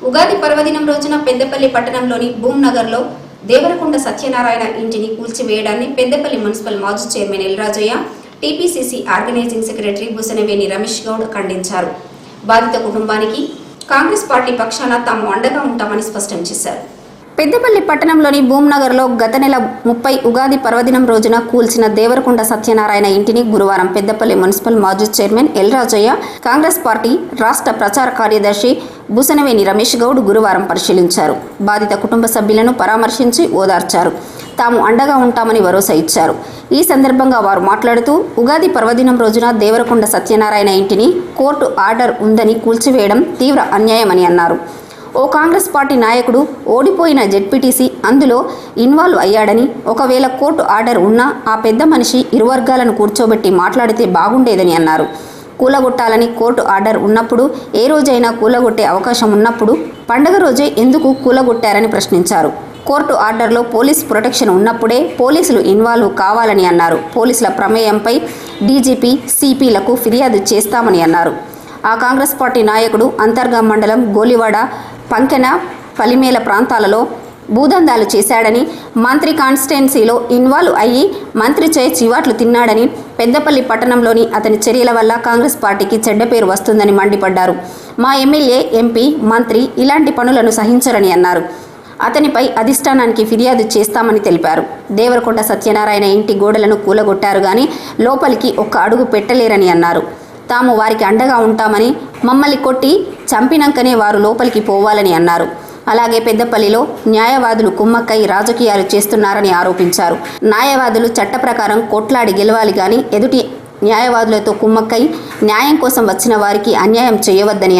ఉగాది పర్వదినం రోజున పెద్దపల్లి పట్టణంలోని భూమ్నగర్లో దేవరకొండ సత్యనారాయణ ఇంటిని కూల్చివేయడాన్ని పెద్దపల్లి మున్సిపల్ మాజీ chairman L Rajaiah, TPCC organizing secretary Busanaveni Ramesh Goud ఖండించారు. బాధిత కుటుంబానికి కాంగ్రెస్ పార్టీ పక్షాన తాము అండగా ఉంటామని స్పష్టం చేశారు. పెద్దపల్లి పట్టణంలోని భూమ్నగర్లో గత నెల 30 ఉగాది పర్వదినం రోజున కూల్చిన దేవరకొండ సత్యనారాయణ ఇంటిని గురువారం పెద్దపల్లి మున్సిపల్ మాజీ chairman L Rajaiah, Congress party రాష్ట్ర ప్రచార కార్యదర్శి బుసనవేని రమేష్ గౌడ్ గురువారం పరిశీలించారు. బాధిత కుటుంబ సభ్యులను పరామర్శించి ఓదార్చారు. తాము అండగా ఉంటామని భరోసా ఇచ్చారు. ఈ సందర్భంగా వారు మాట్లాడుతూ, ఉగాది పర్వదినం రోజున దేవరకొండ సత్యనారాయణ ఇంటిని కోర్టు ఆర్డర్ ఉందని కూల్చివేయడం తీవ్ర అన్యాయమని అన్నారు. ఓ కాంగ్రెస్ పార్టీ నాయకుడు ఓడిపోయిన జెడ్పీటీసీ అందులో ఇన్వాల్వ్ అయ్యాడని, ఒకవేళ కోర్టు ఆర్డర్ ఉన్నా ఆ పెద్ద మనిషి ఇరు వర్గాలను కూర్చోబెట్టి మాట్లాడితే బాగుండేదని అన్నారు. కూలగొట్టాలని కోర్టు ఆర్డర్ ఉన్నప్పుడు, ఏ రోజైనా కూలగొట్టే అవకాశం ఉన్నప్పుడు పండగ రోజే ఎందుకు కూలగొట్టారని ప్రశ్నించారు. కోర్టు ఆర్డర్లో పోలీస్ ప్రొటెక్షన్ ఉన్నప్పుడే పోలీసులు ఇన్వాల్వ్ కావాలని అన్నారు. పోలీసుల ప్రమేయంపై డీజీపీ, సిపిలకు ఫిర్యాదు చేస్తామని అన్నారు. ఆ కాంగ్రెస్ పార్టీ నాయకుడు అంతర్గా మండలం గోలివాడ, పంకెన, పలిమేల ప్రాంతాలలో భూదందాలు చేశాడని, మంత్రి కాన్స్టిట్యున్సీలో ఇన్వాల్వ్ అయ్యి మంత్రిచే చివాట్లు తిన్నాడని, పెద్దపల్లి పట్టణంలోని అతని చర్యల వల్ల కాంగ్రెస్ పార్టీకి చెడ్డ పేరు వస్తుందని మండిపడ్డారు. మా ఎమ్మెల్యే, ఎంపీ, మంత్రి ఇలాంటి పనులను సహించరని అన్నారు. అతనిపై అధిష్టానానికి ఫిర్యాదు చేస్తామని తెలిపారు. దేవరకొండ సత్యనారాయణ ఇంటి గోడలను కూలగొట్టారు గాని లోపలికి ఒక్క అడుగు పెట్టలేరని అన్నారు. తాము వారికి అండగా ఉంటామని, మమ్మల్ని కొట్టి చంపినాకనే వారు లోపలికి పోవాలని అన్నారు. అలాగే పెద్దపల్లిలో న్యాయవాదులు కుమ్మక్కై రాజకీయాలు చేస్తున్నారని ఆరోపించారు. న్యాయవాదులు చట్ట ప్రకారం కొట్లాడి గెలవాలి గాని ఎదుటి న్యాయవాదులతో కుమ్మక్కై న్యాయం కోసం వచ్చిన వారికి అన్యాయం చేయవద్దని